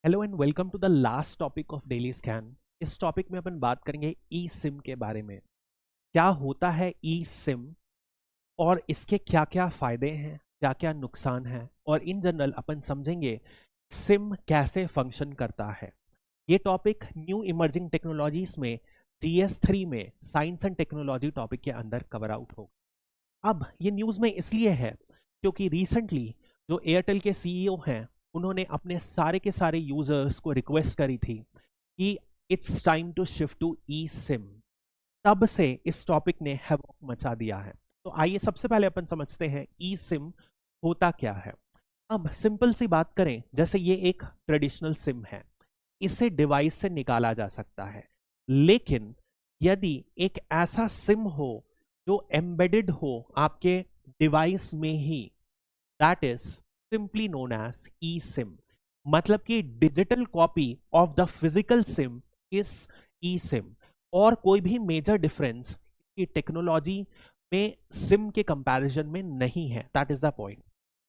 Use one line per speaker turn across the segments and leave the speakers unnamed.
Hello and welcome to the last topic of daily scan. इस topic में अपन बात करेंगे ई सिम के बारे में। क्या होता है ई सिम और इसके क्या क्या फायदे हैं, क्या क्या नुकसान हैं, और इन जनरल अपन समझेंगे सिम कैसे फंक्शन करता है। ये टॉपिक न्यू इमर्जिंग टेक्नोलॉजीज में GS3 में साइंस एंड टेक्नोलॉजी टॉपिक के अंदर कवर आउट होगा। अब ये न्यूज़ में इसलिए है क्योंकि रिसेंटली जो एयरटेल के सीईओ हैं उन्होंने अपने सारे के सारे यूजर्स को रिक्वेस्ट करी थी कि it's time to shift to eSIM. तब से इस टॉपिक ने हैवॉक मचा दिया है। तो आइए सबसे पहले अपन समझते हैं ई सिम होता क्या है। अब सिंपल सी बात करें, जैसे ये एक ट्रेडिशनल सिम है, इसे डिवाइस से निकाला जा सकता है, लेकिन यदि एक ऐसा सिम हो जो एम्बेडेड हो आपके डिवाइस में ही, that is simply known as e SIM. मतलब कि digital copy of the physical SIM is e SIM. और कोई भी मेजर डिफरेंस की टेक्नोलॉजी में सिम के कंपैरिजन में नहीं है, दैट इज द पॉइंट।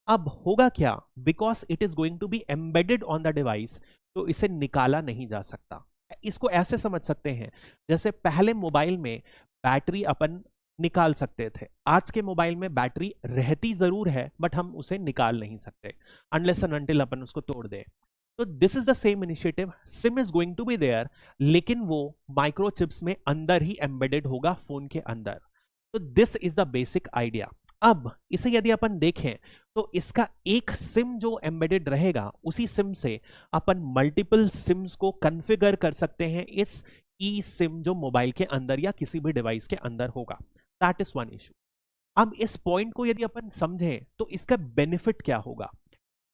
अब होगा क्या, because it is going to be embedded on the device, तो इसे निकाला नहीं जा सकता। इसको ऐसे समझ सकते हैं जैसे पहले मोबाइल में बैटरी अपन निकाल सकते थे, आज के मोबाइल में बैटरी रहती जरूर है बट हम उसे निकाल नहीं सकते अनलेस एंड अनटिल अपन उसको तोड़ दे। तो this is the same initiative, SIM is going to be there, लेकिन वो माइक्रोचिप्स में अंदर ही एम्बेडेड होगा फोन के अंदर। तो this is the basic idea. अब इसे यदि अपन देखें तो इसका एक सिम जो एम्बेडेड रहेगा, उसी सिम से अपन मल्टीपल सिम्स को कॉन्फ़िगर कर सकते हैं इस ई सिम जो मोबाइल के अंदर या किसी भी डिवाइस के अंदर होगा। That is one issue. अब इस पॉइंट को यदि अपन समझें तो इसका बेनिफिट क्या होगा।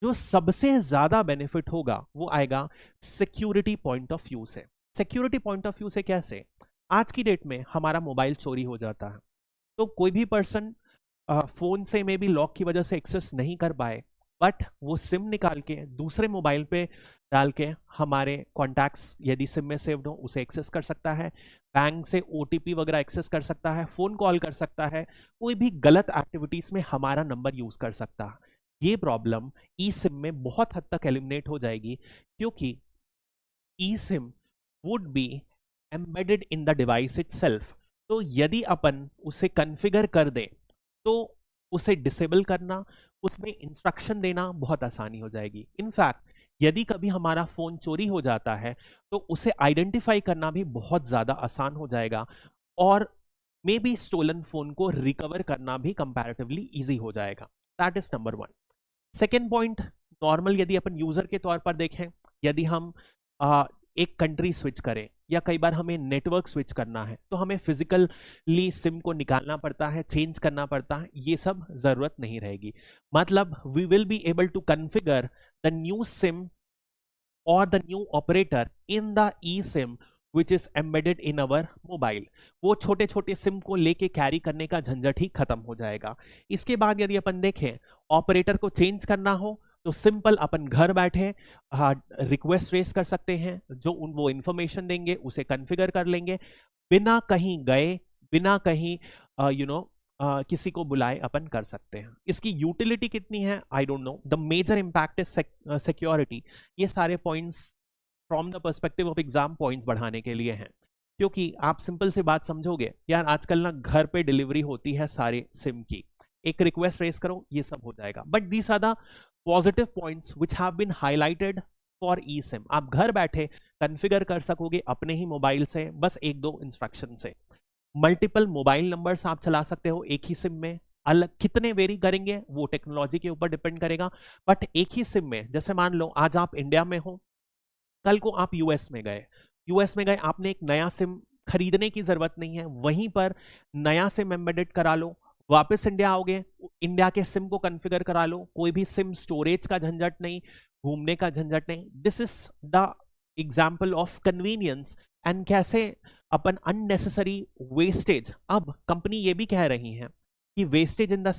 जो सबसे ज्यादा बेनिफिट होगा वो आएगा सिक्योरिटी पॉइंट ऑफ व्यू से। सिक्योरिटी पॉइंट ऑफ व्यू से कैसे, आज की डेट में हमारा मोबाइल चोरी हो जाता है, तो कोई भी पर्सन फोन से मे बी लॉक की वजह से एक्सेस नहीं कर पाए, बट वो सिम निकाल के दूसरे मोबाइल पे डाल के हमारे कॉन्टैक्ट्स यदि सिम में सेव्ड हो उसे एक्सेस कर सकता है, बैंक से OTP वगैरह एक्सेस कर सकता है, फोन कॉल कर सकता है, कोई भी गलत एक्टिविटीज में हमारा नंबर यूज कर सकता है। ये प्रॉब्लम ई सिम में बहुत हद तक एलिमिनेट हो जाएगी, क्योंकि e SIM would be embedded in the device itself. तो यदि अपन उसे कॉन्फ़िगर कर दें तो उसे डिसेबल करना, उसमें इंस्ट्रक्शन देना बहुत आसानी हो जाएगी। इनफैक्ट यदि कभी हमारा फोन चोरी हो जाता है तो उसे आइडेंटिफाई करना भी बहुत ज्यादा आसान हो जाएगा, और मे बी स्टोलन फोन को रिकवर करना भी कंपैरेटिवली इजी हो जाएगा। That is number one. Second point, normal यदि अपन यूजर के तौर पर देखें, यदि हम एक कंट्री स्विच करें या कई बार हमें नेटवर्क स्विच करना है तो हमें फिजिकली सिम को निकालना पड़ता है, चेंज करना पड़ता है, ये सब जरूरत नहीं रहेगी। मतलब we will be able to configure the new SIM और the new operator in the e SIM which is embedded in our mobile. वो छोटे छोटे सिम को लेके कैरी करने का झंझट ही खत्म हो जाएगा। इसके बाद यदि अपन देखें, ऑपरेटर को चेंज करना हो तो सिंपल अपन घर बैठे रिक्वेस्ट रेस कर सकते हैं, जो वो इंफॉर्मेशन देंगे उसे कॉन्फ़िगर कर लेंगे, बिना कहीं गए, बिना कहीं किसी को बुलाए अपन कर सकते हैं। इसकी यूटिलिटी कितनी है I don't know, the major impact is security. ये सारे points from the perspective of exam points बढ़ाने के लिए हैं, क्योंकि आप सिंपल से बात समझोगे यार, आजकल ना घर पे डिलीवरी होती है सारे सिम की, एक रिक्वेस्ट रेस करो ये सब हो जाएगा। But these are the positive points which have been highlighted for eSIM. आप घर बैठे कॉन्फ़िगर कर सकोगे अपने ही मोबाइल से, बस एक दो इंस्ट्रक्शन से। मल्टीपल मोबाइल नंबर्स आप चला सकते हो एक ही सिम में, अलग कितने वेरी करेंगे वो टेक्नोलॉजी के ऊपर डिपेंड करेगा, बट एक ही सिम में, जैसे मान लो आज आप इंडिया में हो, कल को आप यूएस में गए, आपने एक नया सिम खरीदने की जरूरत नहीं है, वहीं पर नया सिम एम्बेडेड करा लो, वापस इंडिया आओगे, इंडिया के सिम को कॉन्फ़िगर करा लो, कोई भी सिम स्टोरेज का झंझट नहीं, घूमने का झंझट नहीं। This is the example of convenience and कैसे अपन अननेसेसरी वेस्टेज। अब कंपनी ये भी कह रही है कि wastage in the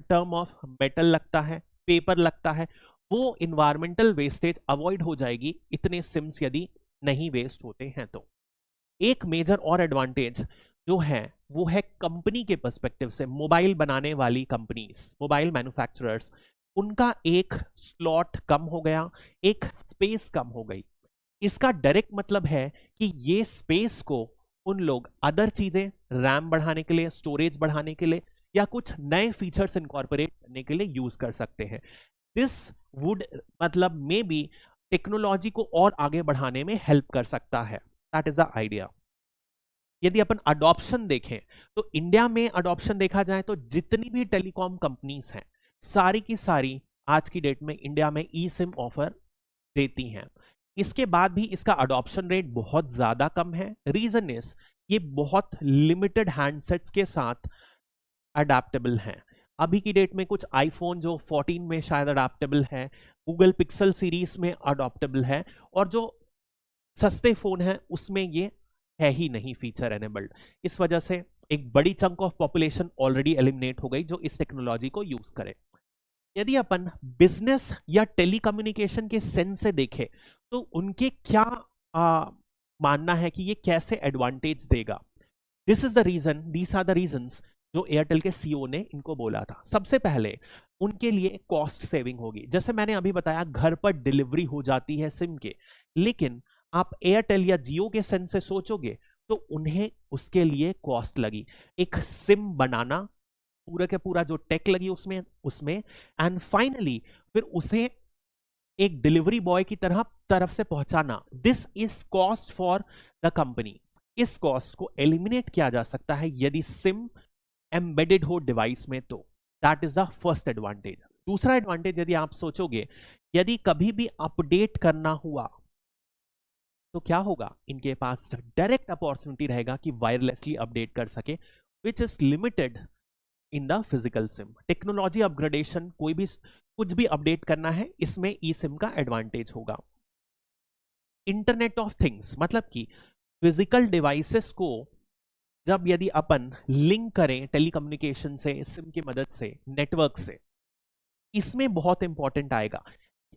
term of metal लगता है, पेपर लगता है, वो इन्वायरमेंटल वेस्टेज अवॉइड हो जाएगी इतने सिम्स यदि नहीं वेस्ट होते हैं तो। एक मेजर और एडवांटेज जो है वो है कंपनी के पर्सपेक्टिव से, मोबाइल बनाने वाली कंपनीज, मोबाइल मैन्युफैक्चरर्स, उनका एक स्लॉट कम हो गया, एक स्पेस कम हो गई। इसका डायरेक्ट मतलब है कि ये स्पेस को उन लोग अदर चीजें, रैम बढ़ाने के लिए, स्टोरेज बढ़ाने के लिए, या कुछ नए फीचर्स इनकॉर्पोरेट करने के लिए यूज कर सकते हैं। दिस वुड मतलब मे बी टेक्नोलॉजी को और आगे बढ़ाने में हेल्प कर सकता है। That is the idea. यदि अपन अडॉप्शन देखें तो इंडिया में अडॉप्शन देखा जाए तो जितनी भी टेलीकॉम कंपनीज हैं सारी की सारी आज की डेट में इंडिया में ई सिम ऑफर देती हैं। इसके बाद भी इसका अडॉप्शन रेट बहुत ज्यादा कम है। रीजन इज ये बहुत लिमिटेड हैंडसेट्स के साथ अडेप्टेबल हैं। अभी की डेट में कुछ आईफोन जो 14 में शायद अडेप्टेबल है, गूगल पिक्सल सीरीज में अडॉप्टेबल है, और जो सस्ते फोन हैं उसमें ये है ही नहीं फीचर एनेबल्ड। इस वजह से एक बड़ी chunk of population already eliminate हो गई जो इस टेक्नोलॉजी को यूज करे। यदि अपन बिजनेस या टेलीकम्युनिकेशन के सेंस से देखें तो उनके क्या मानना है कि ये कैसे एडवांटेज देगा। This is the reason, these are the reasons जो एयरटेल के सीईओ ने इनको बोला था। सबसे पहले उनके लिए कॉस्ट सेविंग होगी। जैसे मैंने अभी बताया घर पर डिलीवरी हो जाती है सिम के, लेकिन आप एयरटेल या जियो के सेंस से सोचोगे तो उन्हें उसके लिए कॉस्ट लगी, एक सिम बनाना, पूरा के पूरा जो टेक लगी उसमें एंड फाइनली फिर उसे एक डिलीवरी बॉय की तरफ से पहुंचाना। This is cost for the company. इस कॉस्ट को एलिमिनेट किया जा सकता है यदि सिम एम्बेडेड हो डिवाइस में, तो that is the first advantage. दूसरा एडवांटेज यदि आप सोचोगे, यदि कभी भी अपडेट करना हुआ तो क्या होगा, इनके पास डायरेक्ट अपॉर्चुनिटी रहेगा कि वायरलेसली अपडेट कर सके, which is limited in the physical SIM. Technology upgradation, कोई भी कुछ भी अपडेट करना है, इसमें ई सिम का एडवांटेज होगा। इंटरनेट ऑफ थिंग्स मतलब कि फिजिकल डिवाइसेस को जब यदि अपन लिंक करें टेलीकम्युनिकेशन से, सिम की मदद से, नेटवर्क से, इसमें बहुत इंपॉर्टेंट आएगा।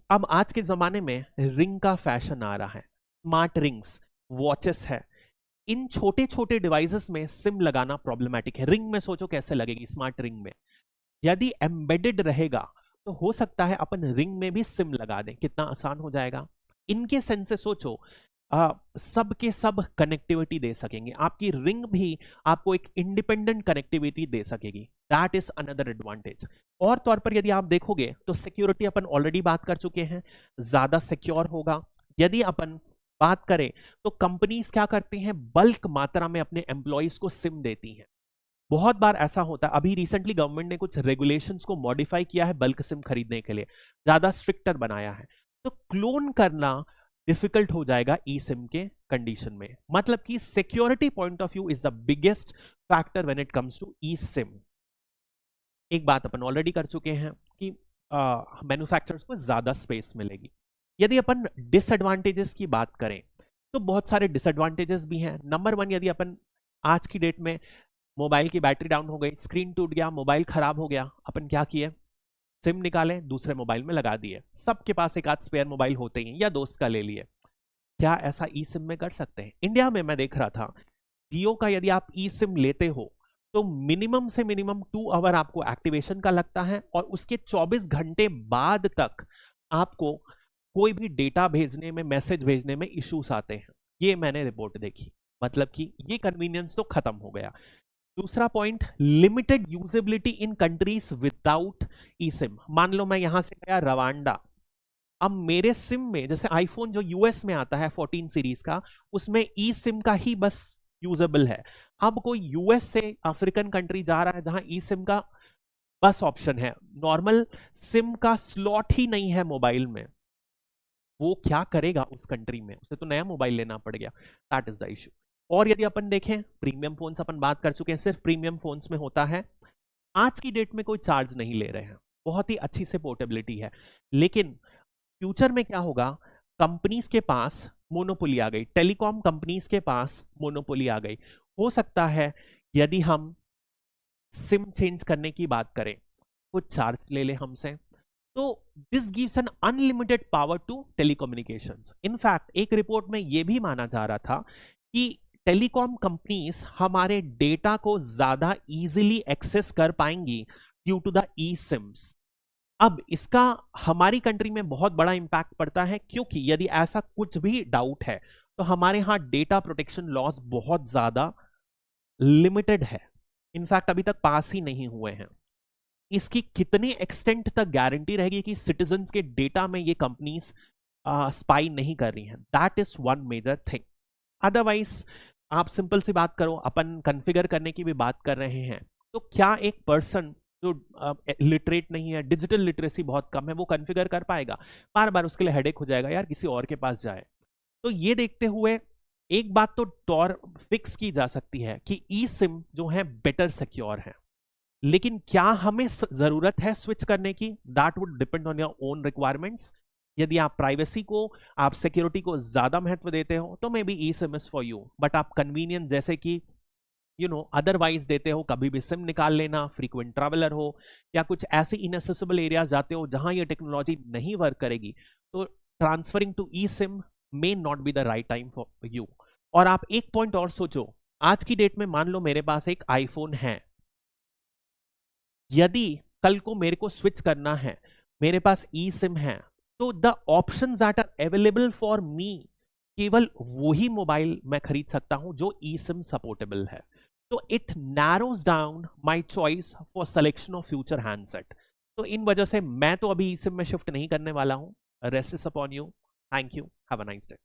अब आज के जमाने में रिंग का फैशन आ रहा है, स्मार्ट रिंग्स, वॉचेस है। इन छोटे छोटे डिवाइसेस में सिम लगाना प्रॉब्लमैटिक है। रिंग में सोचो कैसे लगेगी, स्मार्ट रिंग में यदि एम्बेडेड रहेगा तो हो सकता है अपन रिंग में भी सिम लगा दें, कितना आसान हो जाएगा। इनके सेंस से सोचो, सब के सब कनेक्टिविटी दे सकेंगे, आपकी रिंग भी आपको एक इंडिपेंडेंट कनेक्टिविटी दे सकेगी। That is another advantage. और तौर पर यदि आप देखोगे तो सिक्योरिटी अपन ऑलरेडी बात कर चुके हैं, ज्यादा सिक्योर होगा। यदि अपन बात करें तो कंपनीज क्या करती हैं, बल्क मात्रा में अपने एम्प्लॉइज को सिम देती हैं। बहुत बार ऐसा होता है, अभी रिसेंटली गवर्नमेंट ने कुछ रेगुलेशंस को मॉडिफाई किया है बल्क सिम खरीदने के लिए, ज्यादा स्ट्रिक्टर बनाया है। तो क्लोन करना डिफिकल्ट हो जाएगा ई सिम के कंडीशन में। मतलब कि security point of view is the biggest factor when it comes to eSIM. एक बात अपन ऑलरेडी कर चुके हैं कि मैन्युफैक्चरर्स को ज्यादा स्पेस मिलेगी। यदि अपन डिसएडवांटेजेस की बात करें तो बहुत सारे डिसएडवांटेजेस भी हैं। नंबर 1, यदि अपन आज की डेट में मोबाइल की बैटरी डाउन हो गई, स्क्रीन टूट गया, मोबाइल खराब हो गया, अपन क्या किए, सिम निकाले, दूसरे मोबाइल में लगा दिए। सबके पास एक आध स्पेयर मोबाइल होते ही, या दोस्त का ले लिए। क्या ऐसा ई सिम में कर सकते हैं? इंडिया में मैं देख रहा था, जियो का यदि आप ई सिम लेते हो तो मिनिमम से मिनिमम 2 आवर आपको एक्टिवेशन का लगता है, और उसके 24 घंटे बाद तक आपको कोई भी डेटा भेजने में, मैसेज भेजने में इश्यूज आते हैं। ये मैंने रिपोर्ट देखी। मतलब कि ये कन्वीनियंस तो खत्म हो गया। दूसरा पॉइंट, लिमिटेड यूजेबिलिटी इन कंट्रीज विदाउट ई सिम। मान लो मैं यहां से गया रवांडा, अब मेरे सिम में, जैसे आईफोन जो यूएस में आता है 14 सीरीज का, उसमें ई सिम का ही बस यूजेबल है। अब कोई यूएस से अफ्रीकन कंट्री जा रहा है जहां ई सिम का बस ऑप्शन है, नॉर्मल सिम का स्लॉट ही नहीं है मोबाइल में, वो क्या करेगा उस कंट्री में? उसे तो नया मोबाइल लेना पड़ गया। That is the issue. और यदि अपन देखें, प्रीमियम फोन्स अपन बात कर चुके हैं, सिर्फ प्रीमियम फोन्स में होता है, आज की डेट में कोई चार्ज नहीं ले रहे हैं, बहुत ही अच्छी से पोर्टेबिलिटी है। लेकिन फ्यूचर में क्या होगा, कंपनीज के पास मोनोपोली आ गई, टेलीकॉम कंपनीज के पास मोनोपोली आ गई। हो सकता है यदि हम सिम चेंज करने की बात करें, कुछ चार्ज ले ले हमसे, तो this gives an unlimited power to telecommunications. In fact एक रिपोर्ट में यह भी माना जा रहा था कि टेलीकॉम कंपनीज हमारे डेटा को ज्यादा इजीली एक्सेस कर पाएंगी due to the eSIMs. अब इसका हमारी कंट्री में बहुत बड़ा इंपैक्ट पड़ता है, क्योंकि यदि ऐसा कुछ भी डाउट है तो हमारे यहां डेटा प्रोटेक्शन लॉज बहुत ज्यादा लिमिटेड है, इनफैक्ट अभी तक पास ही नहीं हुए हैं। इसकी कितने एक्सटेंट तक गारंटी रहेगी कि सिटीजन्स के डेटा में ये कंपनीज स्पाई नहीं कर रही हैं, that is one major thing. Otherwise आप सिंपल सी बात करो, अपन कॉन्फ़िगर करने की भी बात कर रहे हैं, तो क्या एक पर्सन जो लिटरेट नहीं है, डिजिटल लिटरेसी बहुत कम है, वो कॉन्फ़िगर कर पाएगा? बार बार उसके लिए हेडेक हो जाएगा, यार किसी और के पास जाए। तो ये देखते हुए एक बात तो तौर फिक्स की जा सकती है कि ई सिम जो है बेटर सिक्योर है, लेकिन क्या हमें जरूरत है स्विच करने की? That would depend on your own requirements. यदि आप प्राइवेसी को, आप सिक्योरिटी को ज्यादा महत्व देते हो तो maybe eSIM is for you, but आप कन्वीनियंस जैसे कि अदरवाइज देते हो, कभी भी सिम निकाल लेना, फ्रीक्वेंट ट्रैवलर हो या कुछ ऐसे इनएसेसिबल एरियाज जाते हो जहां ये टेक्नोलॉजी नहीं वर्क करेगी, तो transferring to eSIM may not be the right time for you. और आप एक पॉइंट और सोचो, आज की डेट में मान लो मेरे पास एक आईफोन है, यदि कल को मेरे को स्विच करना है, मेरे पास ई सिम है, तो the options that are available for me, केवल वही मोबाइल मैं खरीद सकता हूं जो ई सिम सपोर्टेबल है। तो it narrows down my choice for selection of future handset. तो इन वजह से मैं तो अभी ई सिम में शिफ्ट नहीं करने वाला हूं। Rest is upon you. Thank you, have a nice day.